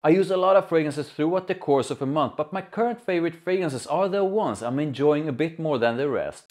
I use a lot of fragrances throughout the course of a month, but my current favorite fragrances are the ones I'm enjoying a bit more than the rest.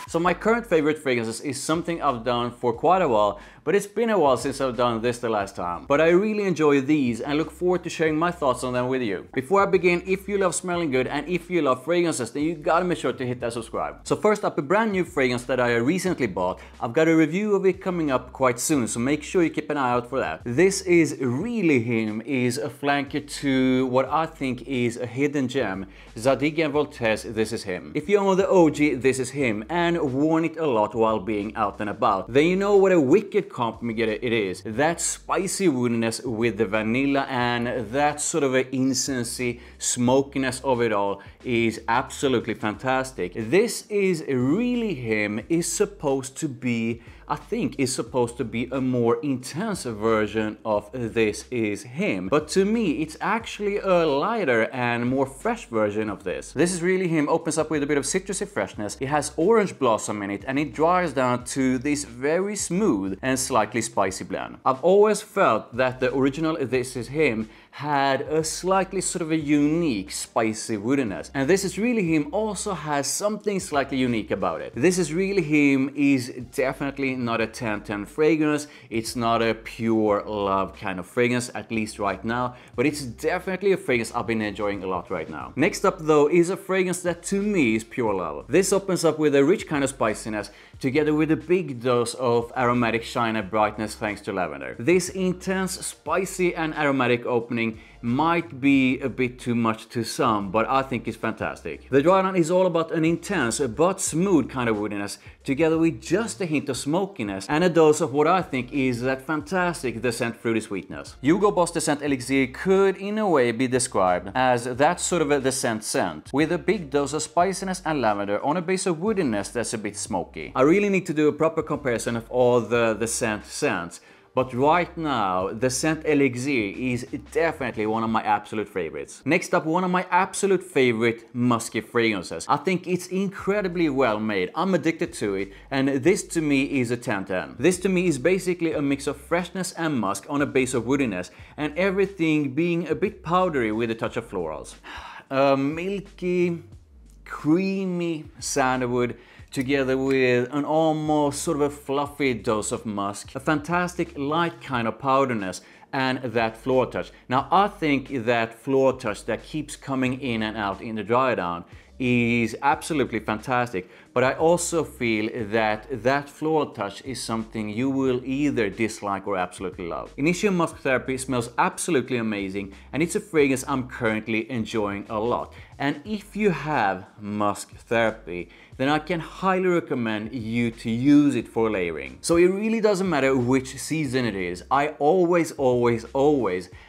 So my current favorite fragrances is something I've done for quite a while, but it's been a while since I've done this the last time. But I really enjoy these and look forward to sharing my thoughts on them with you. Before I begin, if you love smelling good and if you love fragrances, then you gotta make sure to hit that subscribe. So first up, a brand new fragrance that I recently bought. I've got a review of it coming up quite soon, so make sure you keep an eye out for that. This is Really Him, is a flanker to what I think is a hidden gem, Zadig Voltaire's This Is Him. If you own the OG This Is Him and worn it a lot while being out and about, then you know what a wicked compliment it is. That spicy woodiness with the vanilla and that sort of an incensey smokiness of it all is absolutely fantastic. This is Really Him is supposed to be, I think, is supposed to be a more intense version of This Is Him. But to me, it's actually a lighter and more fresh version of this. This Is Really Him opens up with a bit of citrusy freshness. It has orange blossom in it and it dries down to this very smooth and slightly spicy blend. I've always felt that the original This Is Him had a slightly sort of a unique spicy woodiness, and This Is Really Him also has something slightly unique about it. This Is Really Him is definitely not a 10/10 fragrance. It's not a pure love kind of fragrance, at least right now, but it's definitely a fragrance I've been enjoying a lot right now. Next up though is a fragrance that to me is pure love. This opens up with a rich kind of spiciness together with a big dose of aromatic shine and brightness thanks to lavender. This intense, spicy and aromatic opening might be a bit too much to some, but I think it's fantastic. The dry down is all about an intense but smooth kind of woodiness together with just a hint of smokiness and a dose of what I think is that fantastic Descent fruity sweetness. Hugo Descent Elixir could in a way be described as that sort of a Descent scent with a big dose of spiciness and lavender on a base of woodiness that's a bit smoky. I really need to do a proper comparison of all the scents. But right now, the scent Elixir is definitely one of my absolute favorites. Next up, one of my absolute favorite musky fragrances. I think it's incredibly well made. I'm addicted to it, and this to me is a 10/10. This to me is basically a mix of freshness and musk on a base of woodiness, and everything being a bit powdery with a touch of florals. A milky, creamy sandalwood together with an almost sort of a fluffy dose of musk, a fantastic light kind of powderness, and that floral touch. Now I think that floral touch that keeps coming in and out in the dry down is absolutely fantastic, but I also feel that that floral touch is something you will either dislike or absolutely love. Initio Musk Therapy smells absolutely amazing, and it's a fragrance I'm currently enjoying a lot. And if you have Musk Therapy, then I can highly recommend you to use it for layering. So it really doesn't matter which season it is. I always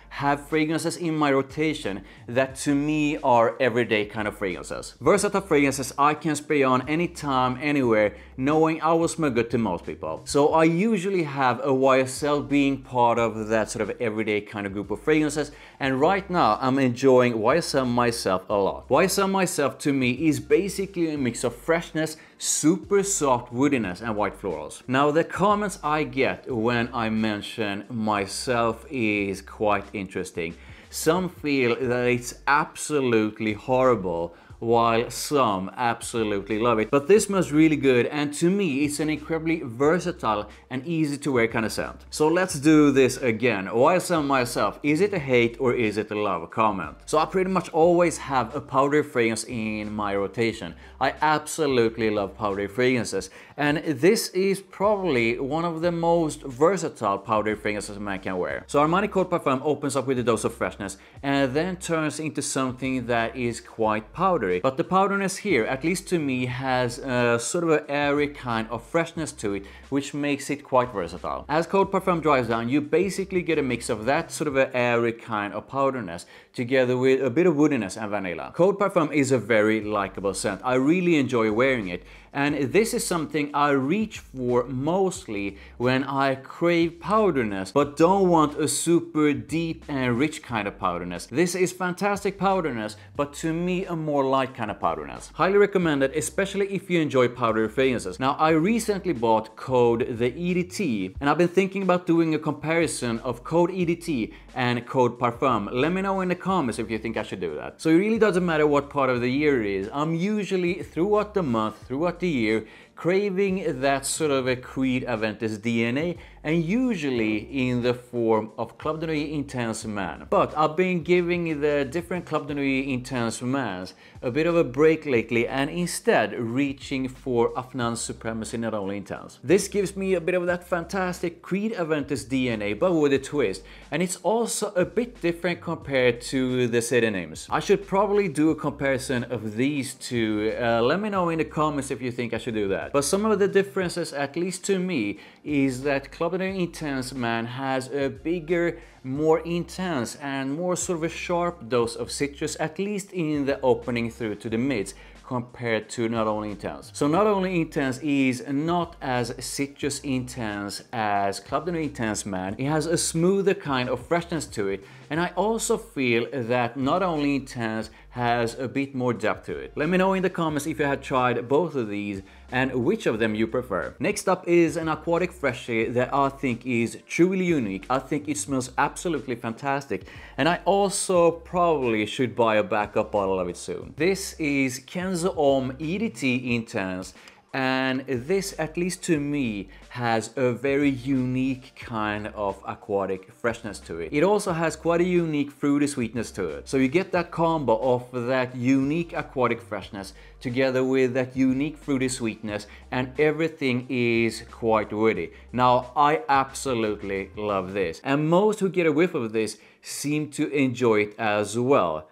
have fragrances in my rotation that to me are everyday kind of fragrances. Versatile fragrances I can spray on anytime, anywhere, knowing I will smell good to most people. So I usually have a YSL being part of that sort of everyday kind of group of fragrances, and right now I'm enjoying YSL Myself a lot. YSL Myself to me is basically a mix of freshness, super soft woodiness and white florals. Now the comments I get when I mention Myself is quite interesting. Some feel that it's absolutely horrible, while some absolutely love it. But this smells really good, and to me it's an incredibly versatile and easy to wear kind of scent. So let's do this again. YSL Myself, is it a hate or is it a love? Comment. So I pretty much always have a powdery fragrance in my rotation. I absolutely love powdery fragrances, and this is probably one of the most versatile powdery fragrances a man can wear. So Armani Cold Parfum opens up with a dose of freshness and then turns into something that is quite powdery. But the powderiness here, at least to me, has a sort of an airy kind of freshness to it, which makes it quite versatile. As Cold Parfum dries down, you basically get a mix of that sort of an airy kind of powderiness together with a bit of woodiness and vanilla. Cold Parfum is a very likable scent. I really enjoy wearing it, and this is something something I reach for mostly when I crave powderness but don't want a super deep and rich kind of powderness. This is fantastic powderness, but to me a more light kind of powderness. Highly recommended, especially if you enjoy powdery fragrances. Now, I recently bought Code the EDT, and I've been thinking about doing a comparison of Code EDT and Code Parfum. Let me know in the comments if you think I should do that. So it really doesn't matter what part of the year it is. I'm usually throughout the month, throughout the year, craving that sort of a Creed Aventus DNA, and usually in the form of Club de Nuit Intense Man. But I've been giving the different Club de Nuit Intense Mans a bit of a break lately and instead reaching for Afnan's Supremacy Not Only Intense. This gives me a bit of that fantastic Creed Aventus DNA but with a twist, and it's also a bit different compared to the city names. I should probably do a comparison of these two. Let me know in the comments if you think I should do that. But some of the differences, at least to me, is that Club de Nuit Intense Man has a bigger, more intense and more sort of a sharp dose of citrus, at least in the opening through to the mids, compared to Not Only Intense. So Not Only Intense is not as citrus intense as Club de Nuit Intense Man. It has a smoother kind of freshness to it, and I also feel that Not Only Intense has a bit more depth to it. Let me know in the comments if you have tried both of these and which of them you prefer. Next up is an aquatic freshie that I think is truly unique. I think it smells absolutely fantastic, and I also probably should buy a backup bottle of it soon. This is Kenzo Homme EDT Intense, and this, at least to me, has a very unique kind of aquatic freshness to it. It also has quite a unique fruity sweetness to it. So you get that combo of that unique aquatic freshness together with that unique fruity sweetness, and everything is quite witty. Now, I absolutely love this, and most who get a whiff of this seem to enjoy it as well.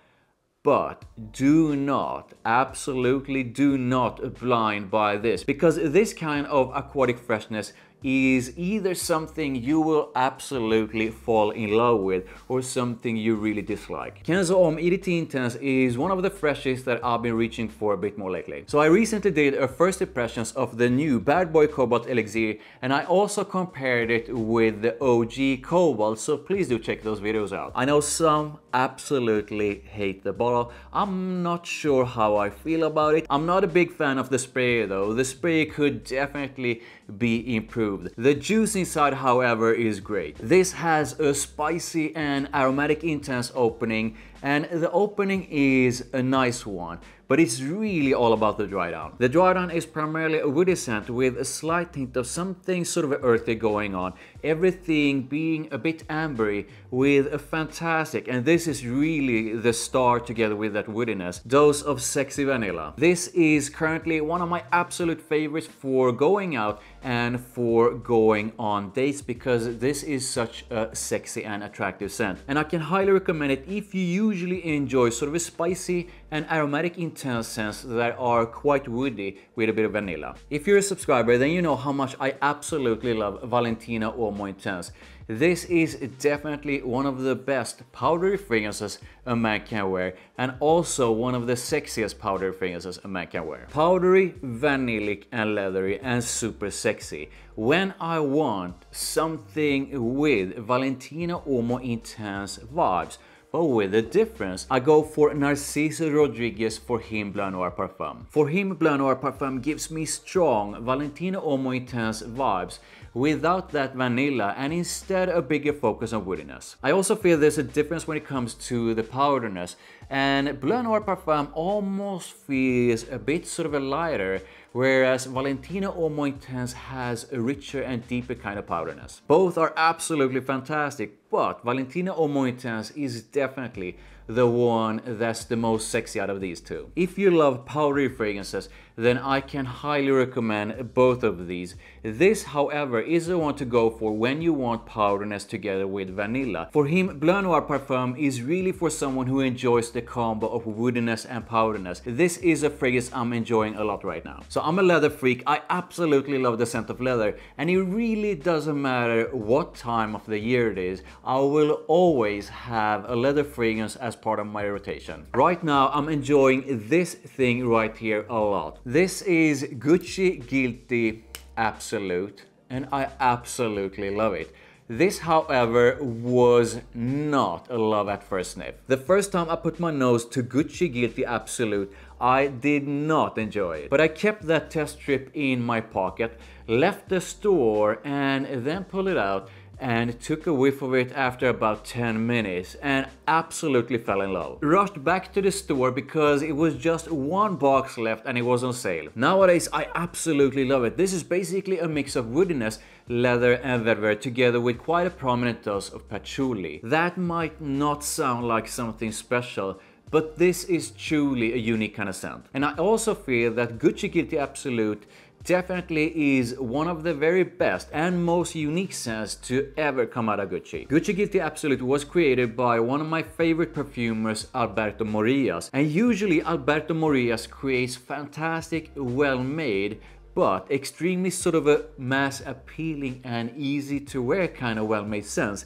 But do not, absolutely do not blind by this, because this kind of aquatic freshness is either something you will absolutely fall in love with or something you really dislike. Kenzo Homme EDT Intense is one of the freshies that I've been reaching for a bit more lately. So I recently did a first impressions of the new Bad Boy Cobalt Elixir, and I also compared it with the OG Cobalt, so please do check those videos out. I know some absolutely hate the bottle. I'm not sure how I feel about it. I'm not a big fan of the spray though. The spray could definitely be improved. The juice inside, however, is great. This has a spicy and aromatic intense opening, and the opening is a nice one, but it's really all about the dry down. The dry down is primarily a woody scent with a slight hint of something sort of earthy going on, everything being a bit ambery with a fantastic, and this is really the star together with that woodiness, dose of sexy vanilla. This is currently one of my absolute favorites for going out and for going on dates, because this is such a sexy and attractive scent, and I can highly recommend it if you usually enjoy sort of a spicy and aromatic intense scents that are quite woody with a bit of vanilla. If you're a subscriber, then you know how much I absolutely love Valentina Uomo Intense. This is definitely one of the best powdery fragrances a man can wear, and also one of the sexiest powdery fragrances a man can wear. Powdery, vanillic and leathery and super sexy. When I want something with Valentina Uomo Intense vibes, but with a difference, I go for Narciso Rodriguez for Him Bleu Noir Parfum. For Him Bleu Noir Parfum gives me strong Valentina Uomo Intense vibes without that vanilla, and instead a bigger focus on woodiness. I also feel there's a difference when it comes to the powderness, and Bleu Noir Parfum almost feels a bit sort of a lighter, whereas Valentina Uomo Intense has a richer and deeper kind of powderness. Both are absolutely fantastic, but Valentina Uomo Intense is definitely the one that's the most sexy out of these two. If you love powdery fragrances, then I can highly recommend both of these. This, however, is the one to go for when you want powderness together with vanilla. For Him Bleu Noir Parfum is really for someone who enjoys the combo of woodiness and powderness. This is a fragrance I'm enjoying a lot right now. So I'm a leather freak. I absolutely love the scent of leather, and it really doesn't matter what time of the year it is. I will always have a leather fragrance as part of my rotation. Right now I'm enjoying this thing right here a lot. This is Gucci Guilty Absolute, and I absolutely love it. This, however, was not a love at first sniff. The first time I put my nose to Gucci Guilty Absolute, I did not enjoy it. But I kept that test strip in my pocket, left the store, and then pulled it out and took a whiff of it after about 10 minutes and absolutely fell in love. Rushed back to the store because it was just one box left and it was on sale. Nowadays I absolutely love it. This is basically a mix of woodiness, leather and vetiver together with quite a prominent dose of patchouli. That might not sound like something special, but this is truly a unique kind of scent. And I also feel that Gucci Guilty Absolute definitely is one of the very best and most unique scents to ever come out of Gucci. Gucci Guilty Absolute was created by one of my favorite perfumers, Alberto Morillas. And usually Alberto Morillas creates fantastic, well-made, but extremely sort of a mass appealing and easy to wear kind of well-made scents.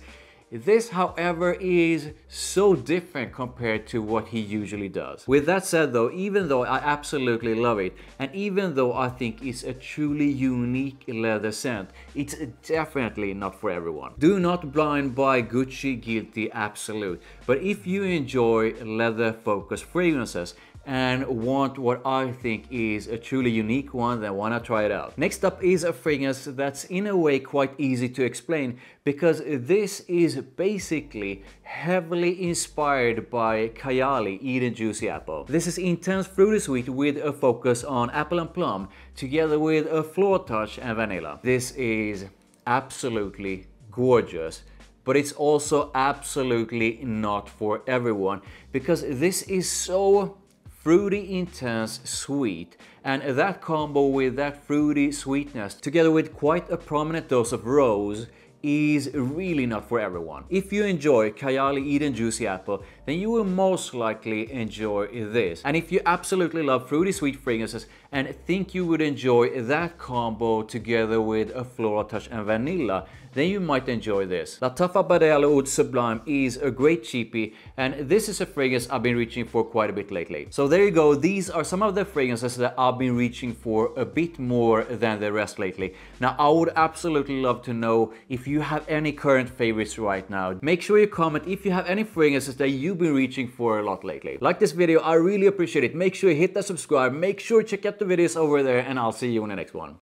This, however, is so different compared to what he usually does. With that said though, even though I absolutely love it, and even though I think it's a truly unique leather scent, it's definitely not for everyone. Do not blind buy Gucci Guilty Absolute, but if you enjoy leather focused fragrances and want what I think is a truly unique one, then why not try it out? Next up is a fragrance that's in a way quite easy to explain, because this is basically heavily inspired by Kayali Eden Juicy Apple. This is intense fruity sweet with a focus on apple and plum, together with a floral touch and vanilla. This is absolutely gorgeous, but it's also absolutely not for everyone, because this is so fruity, intense, sweet, and that combo with that fruity sweetness together with quite a prominent dose of rose is really not for everyone. If you enjoy Kayali Eden Juicy Apple, then you will most likely enjoy this. And if you absolutely love fruity sweet fragrances and think you would enjoy that combo together with a floral touch and vanilla, then you might enjoy this. Lattafa Bade'e Sublime is a great cheapie, and this is a fragrance I've been reaching for quite a bit lately. So there you go, these are some of the fragrances that I've been reaching for a bit more than the rest lately. Now I would absolutely love to know if you have any current favorites right now. Make sure you comment if you have any fragrances that you've been reaching for a lot lately. Like this video, I really appreciate it. Make sure you hit that subscribe, make sure you check out the videos over there, and I'll see you in the next one.